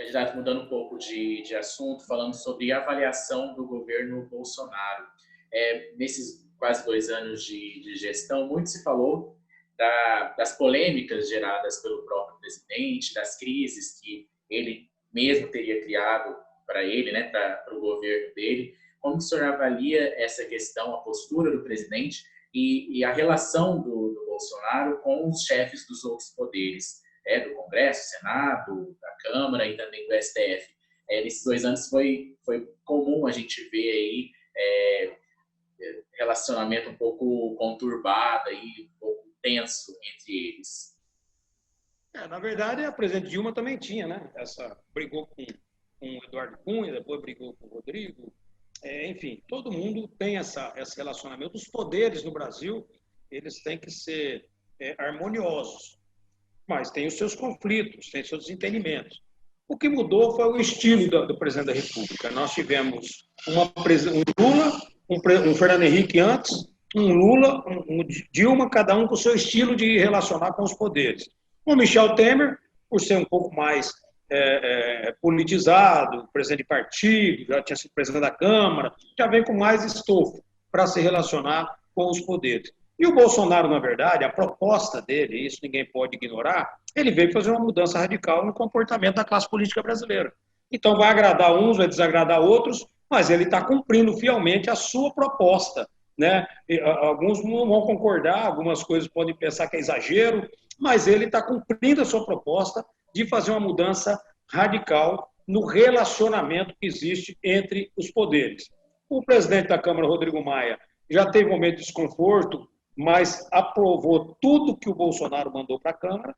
Candidato, mudando um pouco de assunto, falando sobre a avaliação do governo Bolsonaro. Nesses quase 2 anos de gestão, muito se falou das polêmicas geradas pelo próprio presidente, das crises que ele mesmo teria criado para ele, né, para o governo dele. Como o senhor avalia essa questão, a postura do presidente e a relação do Bolsonaro com os chefes dos outros poderes? Do Congresso, Senado, da Câmara e também do STF. Nesses 2 anos foi comum a gente ver aí relacionamento um pouco conturbado e um pouco tenso entre eles. Na verdade, a presidente Dilma também tinha, né? Brigou com o Eduardo Cunha, depois brigou com o Rodrigo. Enfim, todo mundo tem esse relacionamento. Os poderes no Brasil, eles têm que ser harmoniosos. Mas tem os seus conflitos, tem os seus desentendimentos. O que mudou foi o estilo do presidente da República. Nós tivemos um Lula, um Fernando Henrique antes, um Lula, um Dilma, cada um com o seu estilo de relacionar com os poderes. O Michel Temer, por ser um pouco mais politizado, presidente de partido, já tinha sido presidente da Câmara, já vem com mais estofo para se relacionar com os poderes. E o Bolsonaro, na verdade, a proposta dele, isso ninguém pode ignorar, ele veio fazer uma mudança radical no comportamento da classe política brasileira. Então vai agradar uns, vai desagradar outros, mas ele está cumprindo fielmente a sua proposta, né? Alguns não vão concordar, algumas coisas podem pensar que é exagero, mas ele está cumprindo a sua proposta de fazer uma mudança radical no relacionamento que existe entre os poderes. O presidente da Câmara, Rodrigo Maia, já teve um momento de desconforto, mas aprovou tudo que o Bolsonaro mandou para a Câmara.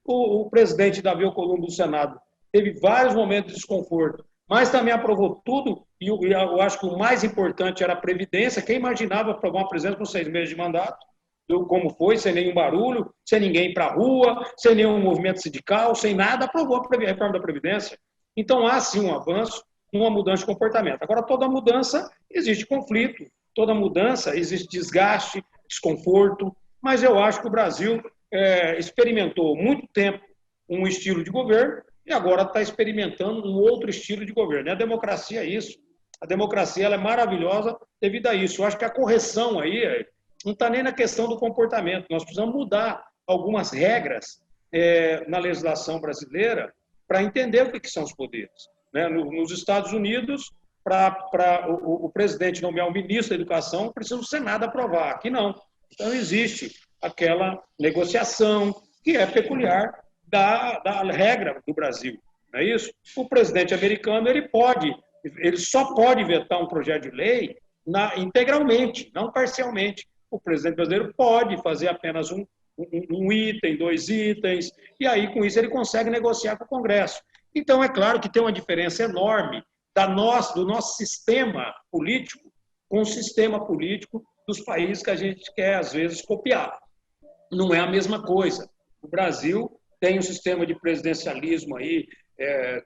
O presidente Davi Alcolumbre do Senado teve vários momentos de desconforto, mas também aprovou tudo, e eu acho que o mais importante era a Previdência. Quem imaginava aprovar uma Previdência com 6 meses de mandato, como foi, sem nenhum barulho, sem ninguém ir para a rua, sem nenhum movimento sindical, sem nada, aprovou a reforma da Previdência. Então, há sim um avanço, uma mudança de comportamento. Agora, toda mudança existe conflito, toda mudança existe desgaste, desconforto, mas eu acho que o Brasil experimentou muito tempo um estilo de governo e agora está experimentando um outro estilo de governo. E a democracia é isso. A democracia ela é maravilhosa devido a isso. Eu acho que a correção aí não está nem na questão do comportamento. Nós precisamos mudar algumas regras na legislação brasileira para entender o que são os poderes. Né? Nos Estados Unidos, para o presidente nomear um ministro da Educação, precisa o Senado aprovar. Aqui não. Então, existe aquela negociação que é peculiar da regra do Brasil. Não é isso? O presidente americano ele só pode vetar um projeto de lei integralmente, não parcialmente. O presidente brasileiro pode fazer apenas um item, 2 itens, e aí, com isso, ele consegue negociar com o Congresso. Então, é claro que tem uma diferença enorme do nosso sistema político com o sistema político dos países que a gente quer, às vezes, copiar. Não é a mesma coisa. O Brasil tem um sistema de presidencialismo aí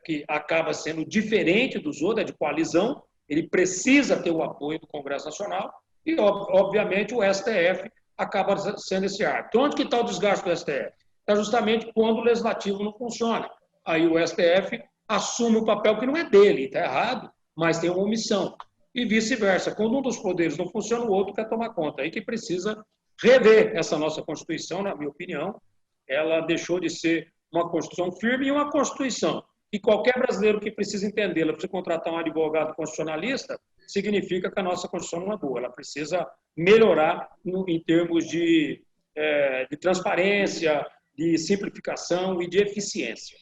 que acaba sendo diferente dos outros, é de coalizão, ele precisa ter o apoio do Congresso Nacional e, obviamente, o STF acaba sendo esse árbitro. Onde que está o desgaste do STF? Está justamente quando o legislativo não funciona. Aí o STF assume o papel que não é dele, está errado, mas tem uma omissão. E vice-versa. Quando um dos poderes não funciona, o outro quer tomar conta. Aí que precisa rever essa nossa Constituição, na minha opinião. Ela deixou de ser uma Constituição firme e uma Constituição. E qualquer brasileiro que precisa entendê-la, precisa contratar um advogado constitucionalista, significa que a nossa Constituição não é boa. Ela precisa melhorar em termos de transparência, de simplificação e de eficiência.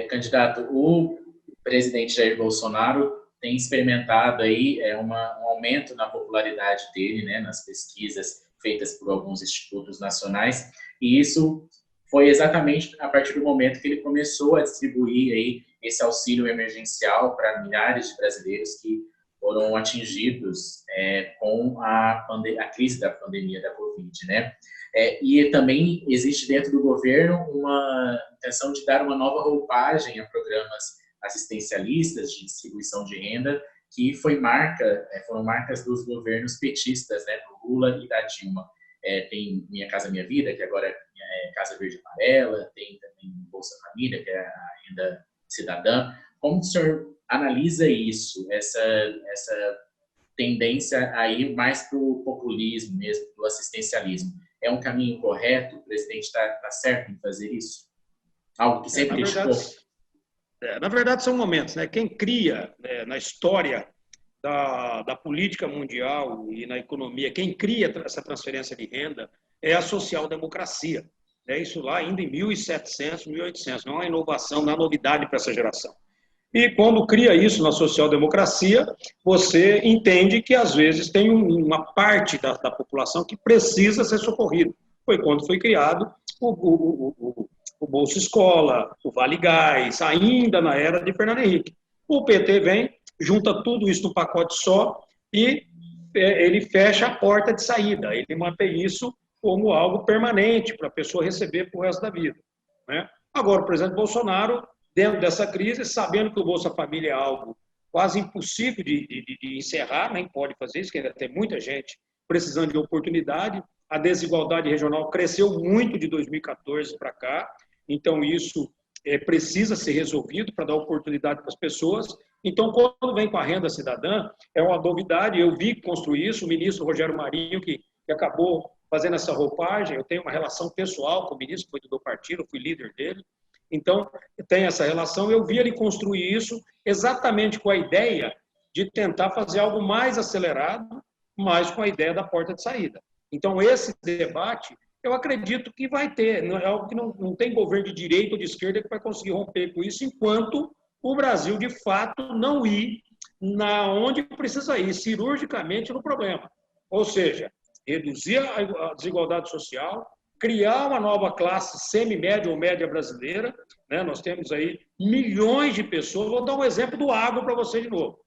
Candidato, o presidente Jair Bolsonaro tem experimentado aí um aumento na popularidade dele, né, nas pesquisas feitas por alguns institutos nacionais, e isso foi exatamente a partir do momento que ele começou a distribuir aí esse auxílio emergencial para milhares de brasileiros que foram atingidos com a crise da pandemia da Covid, né? E também existe dentro do governo uma intenção de dar uma nova roupagem a programas assistencialistas de distribuição de renda, que foram marcas dos governos petistas, né, do Lula e da Dilma. Tem Minha Casa Minha Vida, que agora é Casa Verde e Amarela, tem também Bolsa Família, que é a renda cidadã. Como o senhor analisa isso, essa tendência a ir mais para o populismo mesmo, para o assistencialismo? É um caminho correto? O presidente está certo em fazer isso? Algo que sempre criticou? Na verdade, são momentos, né? Quem cria, né, na história da política mundial e na economia, quem cria essa transferência de renda é a social-democracia. É isso lá ainda em 1700, 1800. Não é inovação, não é novidade para essa geração. E quando cria isso na social-democracia, você entende que, às vezes, tem uma parte da população que precisa ser socorrida. Foi quando foi criado o Bolsa Escola, o Vale Gás, ainda na era de Fernando Henrique. O PT vem, junta tudo isso num pacote só e ele fecha a porta de saída. Ele mantém isso como algo permanente para a pessoa receber para o resto da vida, né? Agora, o presidente Bolsonaro, dentro dessa crise, sabendo que o Bolsa Família é algo quase impossível de encerrar, nem pode fazer isso, que ainda tem muita gente precisando de oportunidade. A desigualdade regional cresceu muito de 2014 para cá, então isso precisa ser resolvido para dar oportunidade para as pessoas. Então, quando vem com a renda cidadã, é uma novidade. Eu vi construir isso, o ministro Rogério Marinho, que acabou fazendo essa roupagem. Eu tenho uma relação pessoal com o ministro, que foi do meu partido, eu fui líder dele. Então, tem essa relação. Eu vi ele construir isso exatamente com a ideia de tentar fazer algo mais acelerado, mas com a ideia da porta de saída. Então, esse debate, eu acredito que vai ter. É algo que não tem governo de direita ou de esquerda que vai conseguir romper com isso, enquanto o Brasil, de fato, não ir onde precisa ir, cirurgicamente no problema. Ou seja, reduzir a desigualdade social, criar uma nova classe semi-média ou média brasileira, né? Nós temos aí milhões de pessoas. Vou dar um exemplo do agro para você de novo.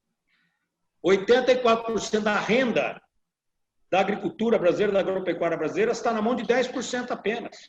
84% da renda da agricultura brasileira, da agropecuária brasileira, está na mão de 10% apenas.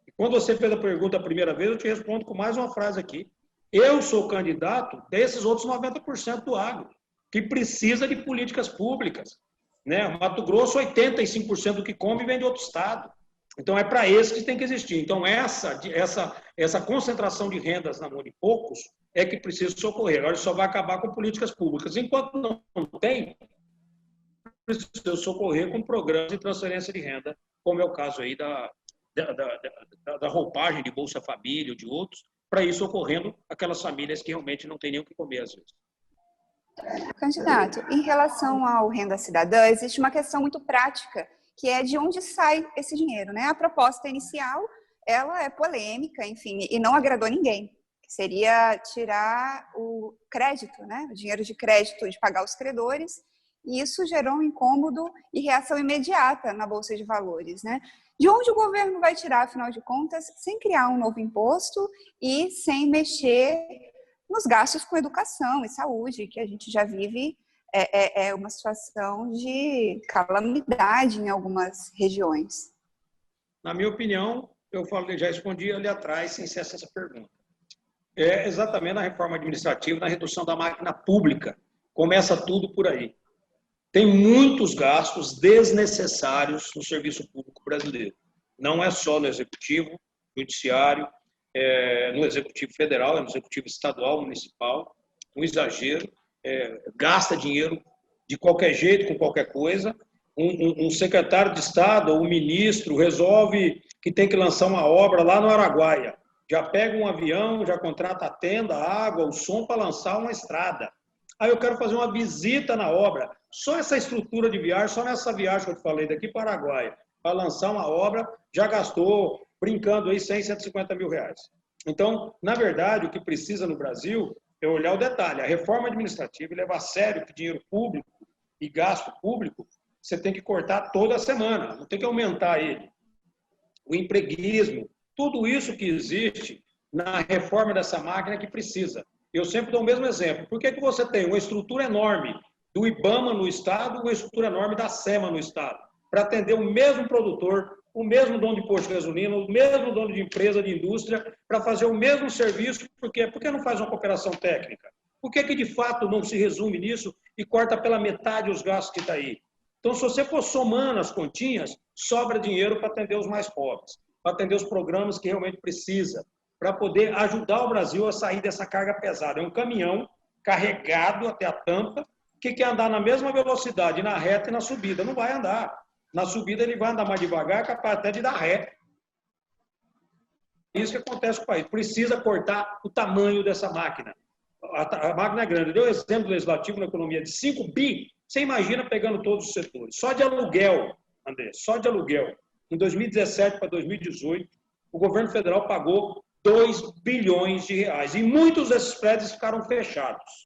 E quando você fez a pergunta a primeira vez, eu te respondo com mais uma frase aqui. Eu sou candidato desses outros 90% do agro, que precisa de políticas públicas, né? Mato Grosso, 85% do que come vem de outro estado. Então, é para esse que tem que existir. Então, essa concentração de rendas na mão de poucos é que precisa socorrer. Agora, só vai acabar com políticas públicas. Enquanto não tem, precisa socorrer com programas de transferência de renda, como é o caso aí da roupagem de Bolsa Família ou de outros, para ir socorrendo aquelas famílias que realmente não têm nem o que comer, às vezes. Candidato, em relação ao Renda Cidadã, existe uma questão muito prática, que é de onde sai esse dinheiro, né? A proposta inicial, ela é polêmica, enfim, e não agradou ninguém, que seria tirar o crédito, né? O dinheiro de crédito de pagar os credores, e isso gerou um incômodo e reação imediata na Bolsa de Valores, né? De onde o governo vai tirar, afinal de contas, sem criar um novo imposto e sem mexer nos gastos com educação e saúde, que a gente já vive uma situação de calamidade em algumas regiões? Na minha opinião, já respondi ali atrás, sem ser essa pergunta. É exatamente na reforma administrativa, na redução da máquina pública. Começa tudo por aí. Tem muitos gastos desnecessários no serviço público brasileiro. Não é só no executivo, judiciário, no executivo federal, no executivo estadual, municipal, um exagero, gasta dinheiro de qualquer jeito, com qualquer coisa. Um secretário de Estado ou um ministro resolve que tem que lançar uma obra lá no Araguaia. Já pega um avião, já contrata a tenda, a água, o som para lançar uma estrada. Aí eu quero fazer uma visita na obra. Só essa estrutura de viagem, só nessa viagem que eu te falei daqui para o Araguaia, para lançar uma obra, já gastou, brincando aí, 100, 150 mil reais. Então, na verdade, o que precisa no Brasil é olhar o detalhe. A reforma administrativa e levar a sério que dinheiro público e gasto público, você tem que cortar toda semana, não tem que aumentar ele. O empreguismo, tudo isso que existe na reforma dessa máquina que precisa. Eu sempre dou o mesmo exemplo. Por que você tem uma estrutura enorme do IBAMA no Estado e uma estrutura enorme da SEMA no Estado? Para atender o mesmo produtor, o mesmo dono de posto de gasolina, o mesmo dono de empresa, de indústria, para fazer o mesmo serviço. Por quê? Por que não faz uma cooperação técnica? Por que de fato não se resume nisso e corta pela metade os gastos que está aí? Então, se você for somando as continhas, sobra dinheiro para atender os mais pobres, para atender os programas que realmente precisa. para poder ajudar o Brasil a sair dessa carga pesada. É um caminhão carregado até a tampa, que quer andar na mesma velocidade na reta e na subida. Não vai andar. Na subida ele vai andar mais devagar, capaz até de dar ré. Isso que acontece com o país. Precisa cortar o tamanho dessa máquina. A máquina é grande. Deu um exemplo legislativo na economia de 5 bi. Você imagina pegando todos os setores. Só de aluguel, André, só de aluguel. Em 2017 para 2018, o governo federal pagou 2 bilhões de reais. E muitos desses prédios ficaram fechados.